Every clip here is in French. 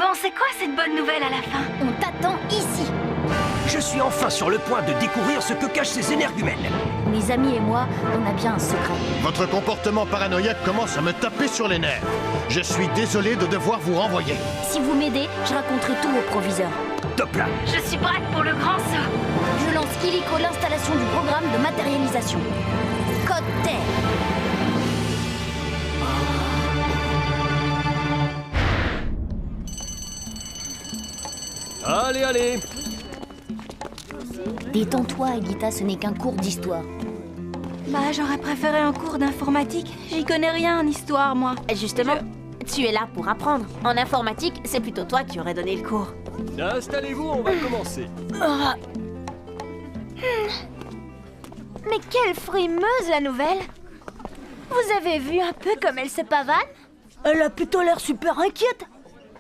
Bon, c'est quoi cette bonne nouvelle à la fin? On t'attend ici. Je suis enfin sur le point de découvrir ce que cachent ces énergumènes. Mes amis et moi, on a bien un secret. Votre comportement paranoïaque commence à me taper sur les nerfs. Je suis désolé de devoir vous renvoyer. Si vous m'aidez, je raconterai tout au proviseur. Top là. Je suis prête pour le grand saut. Je lance illico l'installation du programme de matérialisation. Code Terre. Allez, allez! Détends-toi, Elita, ce n'est qu'un cours d'histoire. Bah, j'aurais préféré un cours d'informatique. J'y connais rien en histoire, moi. Justement, tu es là pour apprendre. En informatique, c'est plutôt toi qui aurais donné le cours. Installez-vous, on va commencer. Mais quelle frimeuse, la nouvelle! Vous avez vu un peu comme elle se pavane? Elle a plutôt l'air super inquiète.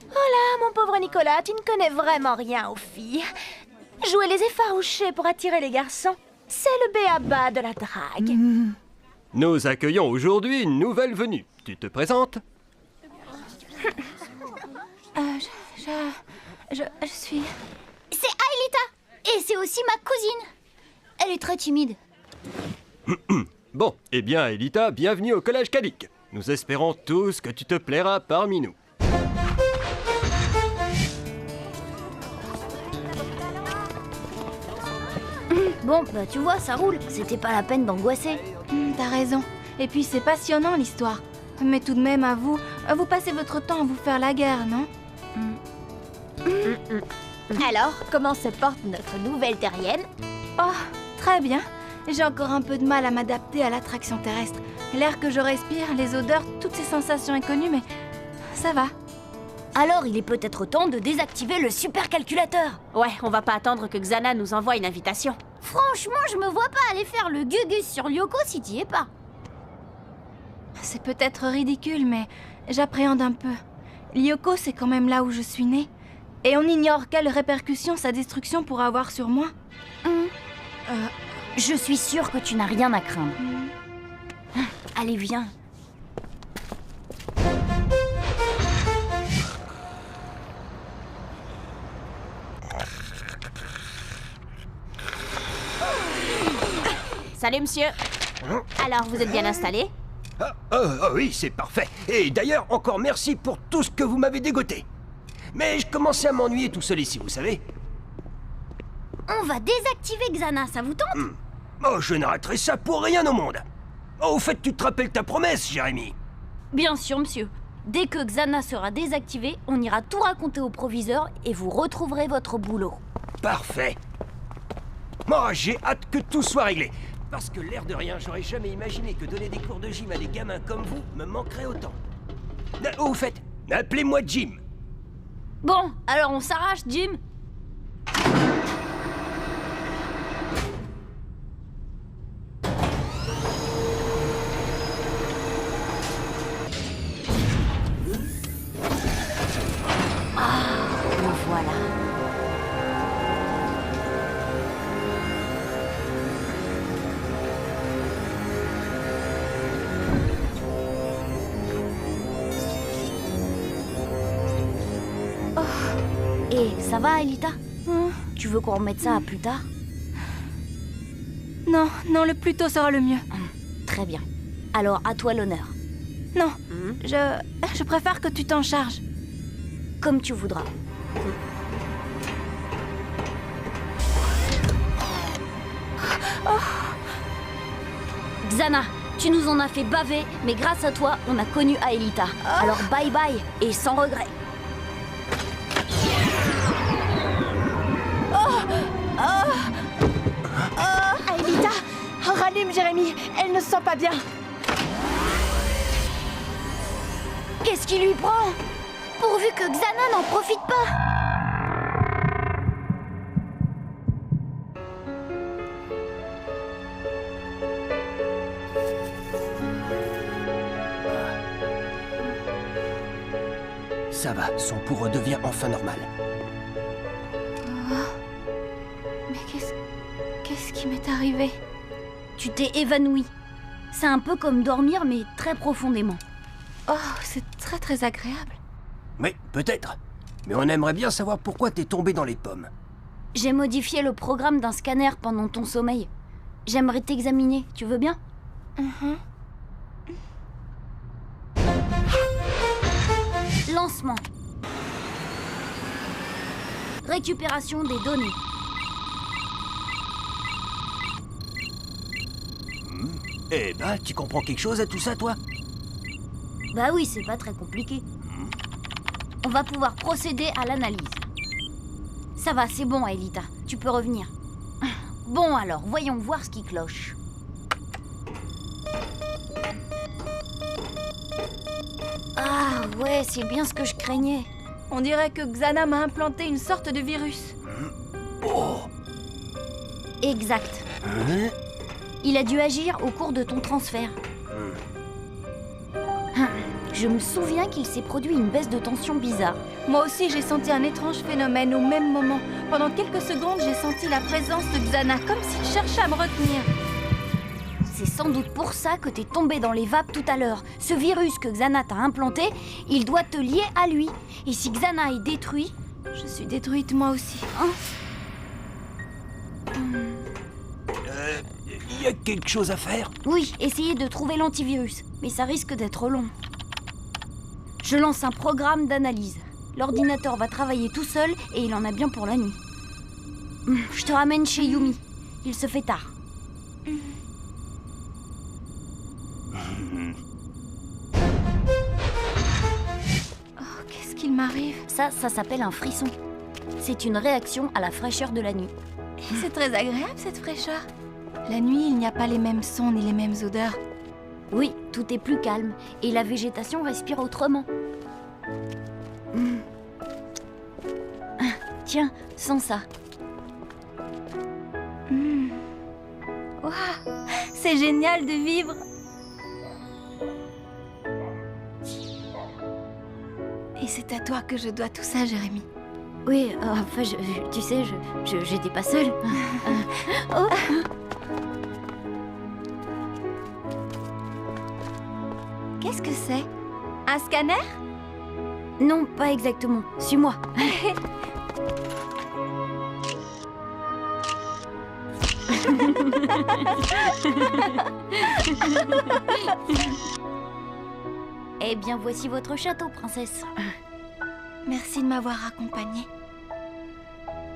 Oh là, mon pauvre Nicolas, tu ne connais vraiment rien aux filles. Jouer les effarouchés pour attirer les garçons, c'est le b.a.-ba de la drague. Nous accueillons aujourd'hui une nouvelle venue. Tu te présentes? Je suis... C'est Aelita. Et c'est aussi ma cousine. Elle est très timide. Bon, eh bien, Elita, bienvenue au Collège Calique. Nous espérons tous que tu te plairas parmi nous. Bon, bah tu vois, ça roule. C'était pas la peine d'angoisser. T'as raison. Et puis c'est passionnant l'histoire. Mais tout de même, vous passez votre temps à vous faire la guerre, non? Alors, comment se porte notre nouvelle terrienne? Oh, très bien. J'ai encore un peu de mal à m'adapter à l'attraction terrestre. L'air que je respire, les odeurs, toutes ces sensations inconnues, mais ça va. Alors, il est peut-être temps de désactiver le supercalculateur. Ouais, on va pas attendre que Xana nous envoie une invitation. Franchement, je me vois pas aller faire le gugus sur Lyoko si t'y es pas. C'est peut-être ridicule, mais j'appréhende un peu. Lyoko, c'est quand même là où je suis née. Et on ignore quelles répercussions sa destruction pourra avoir sur moi. Je suis sûre que tu n'as rien à craindre. Allez, viens. Salut, monsieur. Alors, vous êtes bien installé? Oui, c'est parfait. Et d'ailleurs, encore merci pour tout ce que vous m'avez dégoté. Mais je commençais à m'ennuyer tout seul ici, vous savez. On va désactiver Xana, ça vous tente? Oh, je n'arrêterai ça pour rien au monde. Oh, au fait, tu te rappelles ta promesse, Jérémy? Bien sûr, monsieur. Dès que Xana sera désactivée, on ira tout raconter au proviseur et vous retrouverez votre boulot. Parfait. Moi, j'ai hâte que tout soit réglé. Parce que l'air de rien, j'aurais jamais imaginé que donner des cours de gym à des gamins comme vous me manquerait autant. Au fait, appelez-moi Jim. Bon, alors on s'arrache, Jim. Le voilà. Et ça va, Elita? Tu veux qu'on remette ça à plus tard? Non, le plus tôt sera le mieux. Très bien. Alors, à toi l'honneur. Non, je préfère que tu t'en charges. Comme tu voudras. Xana, tu nous en as fait baver, mais grâce à toi, on a connu Aelita. Alors bye bye, et sans regret. Aelita, rallume Jérémy, elle ne se sent pas bien. Qu'est-ce qui lui prend? Pourvu que Xana n'en profite pas. Ça va, son pouls redevient enfin normal. Mais qu'est-ce qui m'est arrivé? Tu t'es évanoui. C'est un peu comme dormir, mais très profondément. Oh, c'est très très agréable. Oui, peut-être. Mais on aimerait bien savoir pourquoi t'es tombé dans les pommes. J'ai modifié le programme d'un scanner pendant ton sommeil. J'aimerais t'examiner, tu veux bien? Lancement. Récupération des données. Eh ben, tu comprends quelque chose à tout ça, toi? Bah oui, c'est pas très compliqué. On va pouvoir procéder à l'analyse. Ça va, c'est bon, Aelita. Tu peux revenir. Bon alors, voyons voir ce qui cloche. Ah ouais, c'est bien ce que je craignais. On dirait que Xana m'a implanté une sorte de virus. Oh. Exact. Hein? Il a dû agir au cours de ton transfert. Je me souviens qu'il s'est produit une baisse de tension bizarre. Moi aussi, j'ai senti un étrange phénomène au même moment. Pendant quelques secondes, j'ai senti la présence de Xana, comme s'il cherchait à me retenir. C'est sans doute pour ça que t'es tombé dans les vapes tout à l'heure. Ce virus que Xana t'a implanté, il doit te lier à lui. Et si Xana est détruit... Je suis détruite moi aussi. Il y a quelque chose à faire? Oui, essayez de trouver l'antivirus, mais ça risque d'être long. Je lance un programme d'analyse. L'ordinateur va travailler tout seul et il en a bien pour la nuit. Je te ramène chez Yumi. Il se fait tard. Oh, qu'est-ce qu'il m'arrive? Ça s'appelle un frisson. C'est une réaction à la fraîcheur de la nuit. C'est très agréable cette fraîcheur. La nuit, il n'y a pas les mêmes sons ni les mêmes odeurs. Oui, tout est plus calme et la végétation respire autrement. Tiens, sens ça. Waouh, c'est génial de vivre. Et c'est à toi que je dois tout ça, Jérémy. Oui, enfin, tu sais, j'étais pas seule. Oh. Qu'est-ce que c'est? Un scanner? Non, pas exactement. Suis-moi. Eh bien, voici votre château, princesse. Merci de m'avoir accompagnée.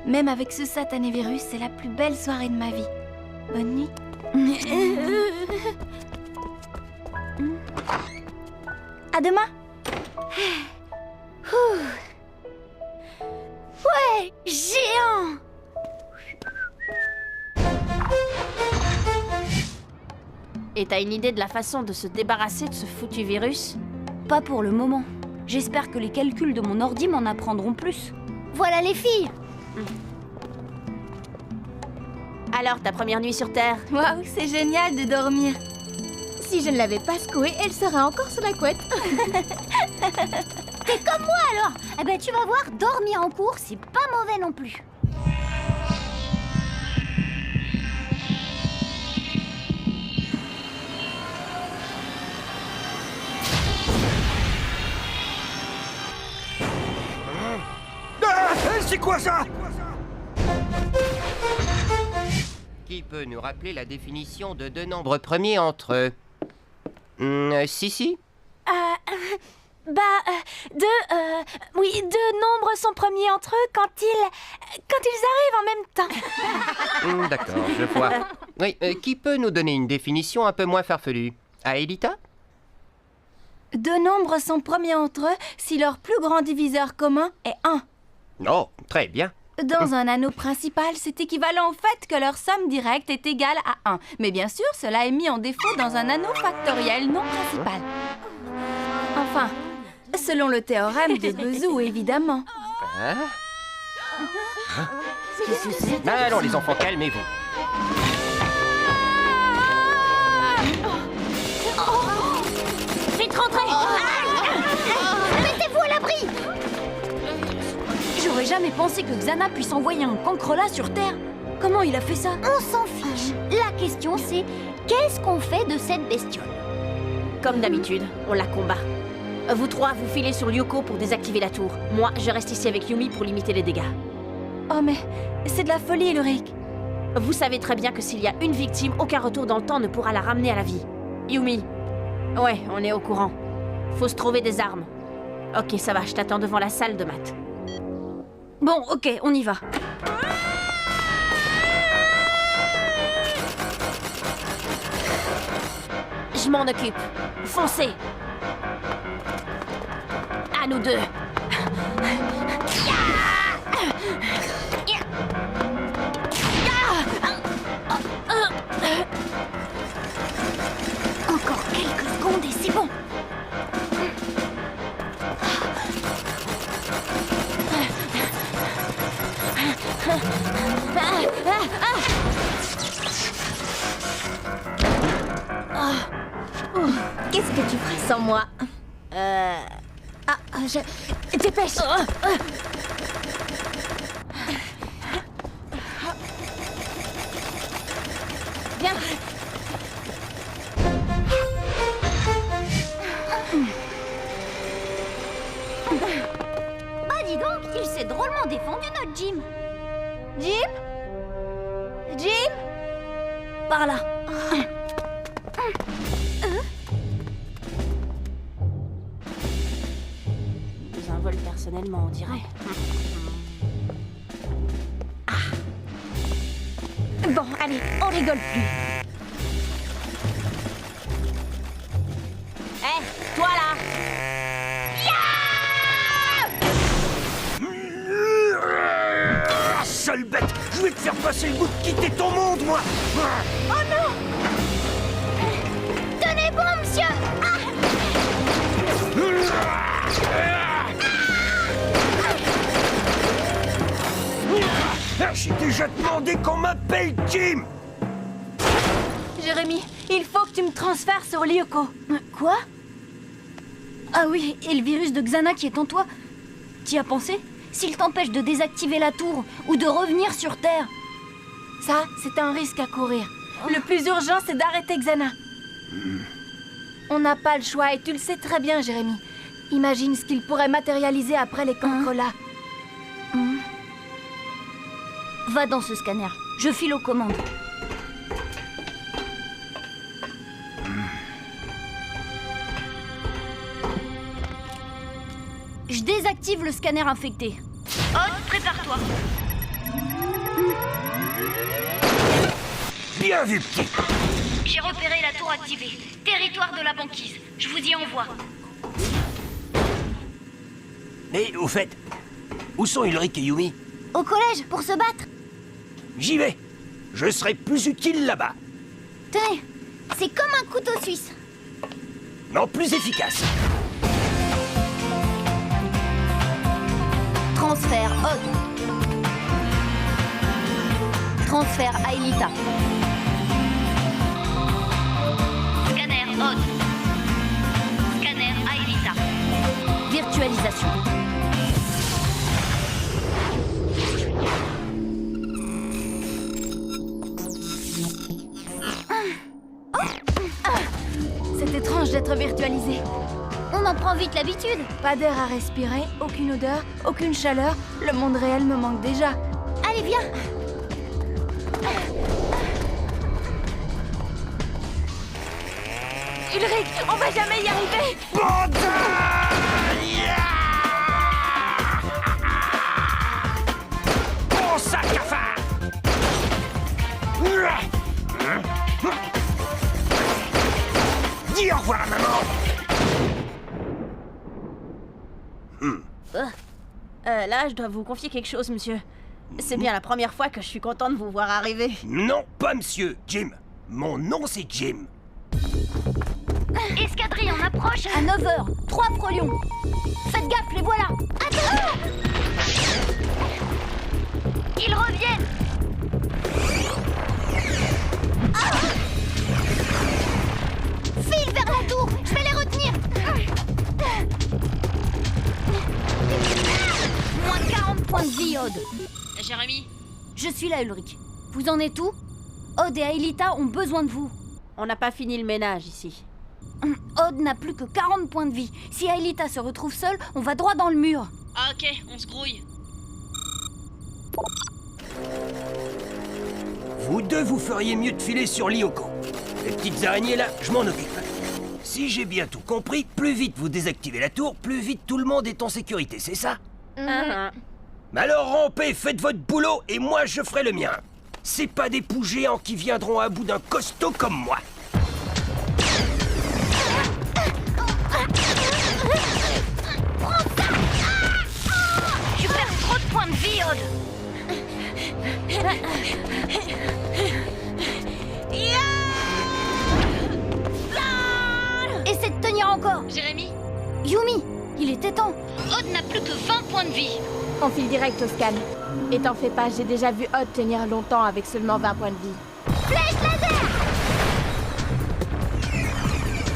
Même avec ce satané virus, c'est la plus belle soirée de ma vie. Bonne nuit. À demain. Ouais, géant! Et t'as une idée de la façon de se débarrasser de ce foutu virus? Pas pour le moment. J'espère que les calculs de mon ordi m'en apprendront plus. Voilà les filles. Alors, ta première nuit sur Terre? Waouh, c'est génial de dormir. Si je ne l'avais pas secouée, elle serait encore sur la couette. T'es comme moi alors? Eh ben tu vas voir, dormir en cours, c'est pas mauvais non plus. C'est quoi ça? Qui peut nous rappeler la définition de deux nombres premiers entre... si. Oui, deux nombres sont premiers entre eux quand ils arrivent en même temps. D'accord, je vois. Oui, qui peut nous donner une définition un peu moins farfelue? Aelita? Deux nombres sont premiers entre eux si leur plus grand diviseur commun est 1. Oh, très bien. Dans un anneau principal, c'est équivalent au fait que leur somme directe est égale à 1. Mais bien sûr, cela est mis en défaut dans un anneau factoriel non principal. Enfin, selon le théorème de Bezou, évidemment. Hein? Allons les enfants, calmez-vous. Vite rentrez! Mettez-vous à l'abri! J'aurais jamais pensé que Xana puisse envoyer un cancrelat sur Terre. Comment il a fait ça? On s'en fiche. La question c'est, qu'est-ce qu'on fait de cette bestiole? Comme d'habitude, on la combat. Vous trois, vous filez sur Ryoko pour désactiver la tour. Moi, je reste ici avec Yumi pour limiter les dégâts. Oh mais, c'est de la folie, Ulrich. Vous savez très bien que s'il y a une victime, aucun retour dans le temps ne pourra la ramener à la vie. Yumi. Ouais, on est au courant. Faut se trouver des armes. Ok, ça va, je t'attends devant la salle de maths. Bon, ok, on y va. Je m'en occupe. Foncez. À nous deux. Encore quelques secondes et c'est bon. Qu'est-ce que tu ferais sans moi? Dépêche! Viens. Bah dis donc, il s'est drôlement défendu notre Jim. Jim? Jim? Par là. Nous un vol personnellement, on dirait. Bon, allez, on rigole plus. Hé, toi là! Ah, sale bête! Je vais te faire passer le goût de quitter ton monde, moi! Tenez bon, monsieur! J'ai déjà demandé qu'on m'appelle Jim! Jérémy, il faut que tu me transfères sur Ryoko. Quoi? Ah oui, et le virus de Xana qui est en toi? T'y as pensé? S'il t'empêche de désactiver la tour ou de revenir sur Terre. Ça, c'est un risque à courir. Le plus urgent, c'est d'arrêter Xana. On n'a pas le choix et tu le sais très bien, Jérémy. Imagine ce qu'il pourrait matérialiser après les cancres-là. Va dans ce scanner. Je file aux commandes. Je désactive le scanner infecté. Odd, prépare-toi. Bien vu, petit! J'ai repéré la tour activée. Territoire de la banquise. Je vous y envoie. Mais au fait, où sont Ulrich et Yumi? Au collège, pour se battre. J'y vais! Je serai plus utile là-bas, Tenez, c'est comme un couteau suisse. non plus efficace. Transfert Odd. Transfert Aelita. Scanner Odd. Scanner Aelita. Virtualisation. C'est étrange d'être virtualisé. On en prend vite l'habitude. Pas d'air à respirer, aucune odeur, aucune chaleur. Le monde réel me manque déjà. Allez, viens. Ulrich, on va jamais y arriver. Bon sac cafard! Dis au revoir, maman! Là, je dois vous confier quelque chose, monsieur. C'est bien la première fois que je suis content de vous voir arriver. Non, pas monsieur, Jim. Mon nom, c'est Jim. Escadrille en approche à 9h. 3 frolions. Faites gaffe, les voilà. Attends. Ils reviennent. File vers la tour. Je vais les retenir. Moins 40 points de vie, Odd. Jérémy? Je suis là, Ulrich. Vous en êtes où? Odd et Aelita ont besoin de vous. On n'a pas fini le ménage ici. Odd n'a plus que 40 points de vie. Si Aelita se retrouve seule, on va droit dans le mur. Ok, on se grouille. Vous deux, vous feriez mieux de filer sur Lyoko. Les petites araignées là, je m'en occupe. Si j'ai bien tout compris, plus vite vous désactivez la tour, plus vite tout le monde est en sécurité, c'est ça? Mais alors rampez, faites votre boulot et moi je ferai le mien. C'est pas des poux géants qui viendront à bout d'un costaud comme moi. Tu perds trop de points de vie, Odd. Essaie de tenir encore. Jérémy, Yumi, il était temps. Odd n'a plus que 20 points de vie. on file direct au scan. Et t'en fais pas, j'ai déjà vu Odd tenir longtemps avec seulement 20 points de vie. Flèche laser.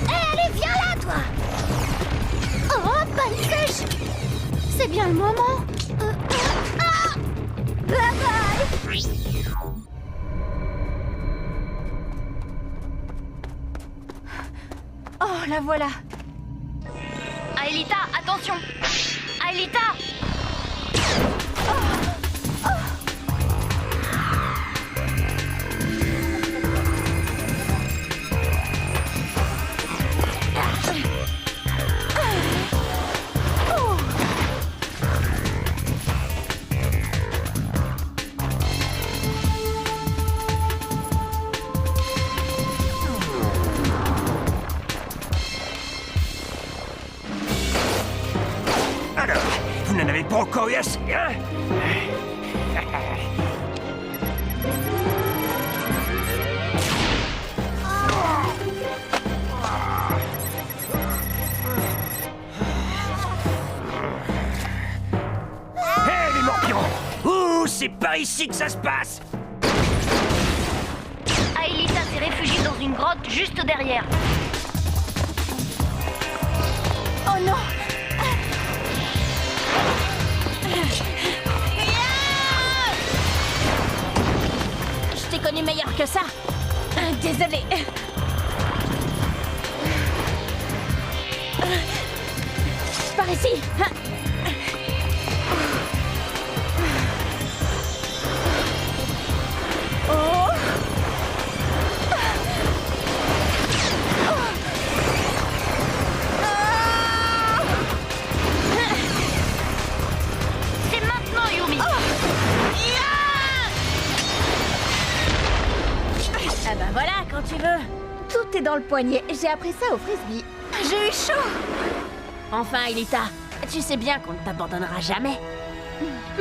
Allez, viens là, toi. Oh, bonne sèche. C'est bien le moment. Bye bye. Oh, la voilà. Aelita, attention. Aelita. Alors, vous n'en avez pas encore eu assez, hein? Hé, les morpions! Ouh, c'est par ici que ça se passe! Aelita s'est réfugiée dans une grotte juste derrière. Oh non! Je t'ai connu meilleur que ça. Désolée. Par ici. C'est maintenant, Yumi. Ah bah voilà, quand tu veux. Tout est dans le poignet. J'ai appris ça au frisbee. J'ai eu chaud. Enfin, Elita, tu sais bien qu'on ne t'abandonnera jamais.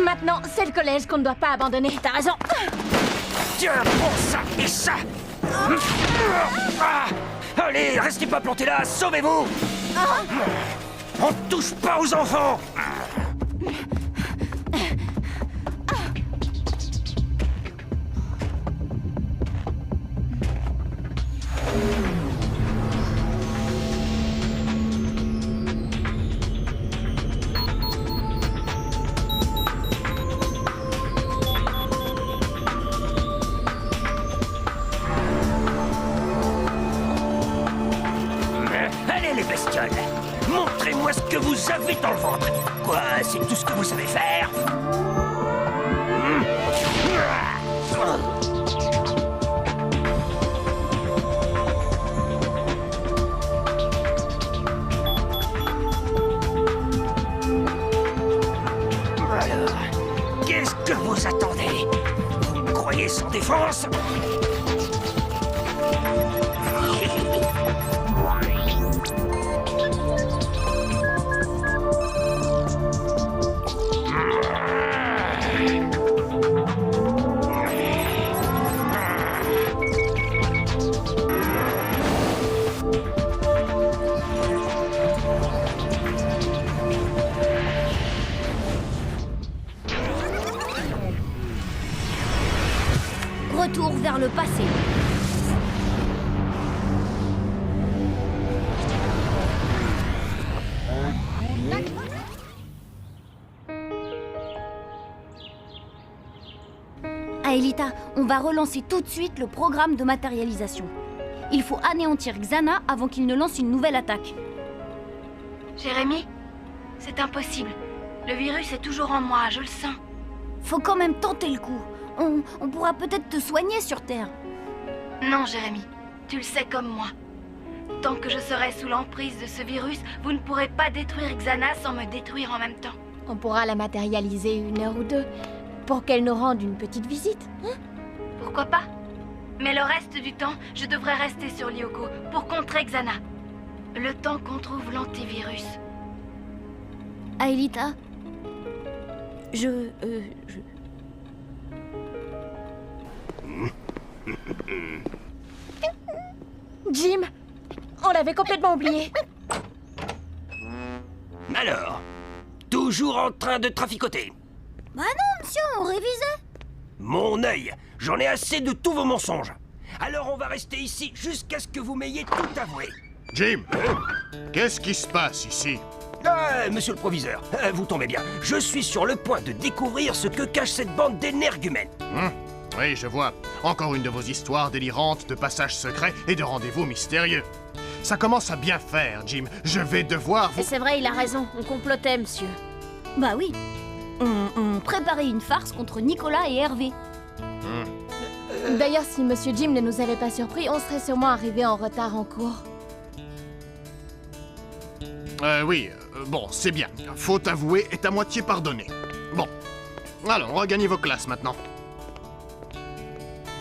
Maintenant, c'est le collège qu'on ne doit pas abandonner. T'as raison. Tiens, prends ça et ça! Ah, allez, restez pas plantés là, sauvez-vous! On ne touche pas aux enfants! Allez les bestioles, montrez-moi ce que vous avez dans le ventre. Quoi, c'est tout ce que vous savez faire? Alors, qu'est-ce que vous attendez? Vous me croyez sans défense? Retour vers le passé. Aelita, on va relancer tout de suite le programme de matérialisation. Il faut anéantir Xana avant qu'il ne lance une nouvelle attaque. Jérémy, c'est impossible. Le virus est toujours en moi, je le sens. Faut quand même tenter le coup. On pourra peut-être te soigner sur Terre. Non, Jérémy, tu le sais comme moi. Tant que je serai sous l'emprise de ce virus, vous ne pourrez pas détruire Xana sans me détruire en même temps. On pourra la matérialiser 1 heure ou 2 pour qu'elle nous rende une petite visite. Hein? Pourquoi pas? Mais le reste du temps, je devrais rester sur Lyoko pour contrer Xana. Le temps qu'on trouve l'antivirus. Aelita, je... Jim, on l'avait complètement oublié. Alors, toujours en train de traficoter. Bah non, monsieur, on révisait. Mon œil, j'en ai assez de tous vos mensonges. Alors on va rester ici jusqu'à ce que vous m'ayez tout avoué. Jim, qu'est-ce qui se passe ici? Ah, monsieur le proviseur, vous tombez bien. Je suis sur le point de découvrir ce que cache cette bande d'énergumènes. Oui, je vois. Encore une de vos histoires délirantes de passages secrets et de rendez-vous mystérieux. Ça commence à bien faire, Jim. Je vais devoir vous... C'est vrai, il a raison. On complotait, monsieur. Bah oui. On préparait une farce contre Nicolas et Hervé. D'ailleurs, si Monsieur Jim ne nous avait pas surpris, on serait sûrement arrivé en retard en cours. Oui, bon, c'est bien. Faute avouée est à moitié pardonnée. Bon. Allons, regagnez vos classes maintenant.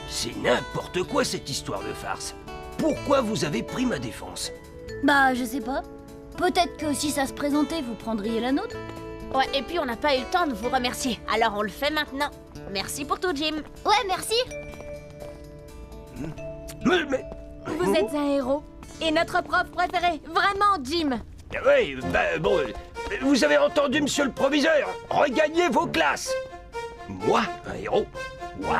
C'est n'importe quoi cette histoire de farce. Pourquoi vous avez pris ma défense? Bah, je sais pas. Peut-être que si ça se présentait, vous prendriez la nôtre. Ouais, et puis on n'a pas eu le temps de vous remercier. Alors on le fait maintenant. Merci pour tout, Jim. Ouais, merci. Mais... Vous êtes un héros. Et notre prof préféré. Vraiment, Jim. Oui, bah bon... vous avez entendu, monsieur le proviseur? Regagnez vos classes. Moi, un héros? Waouh.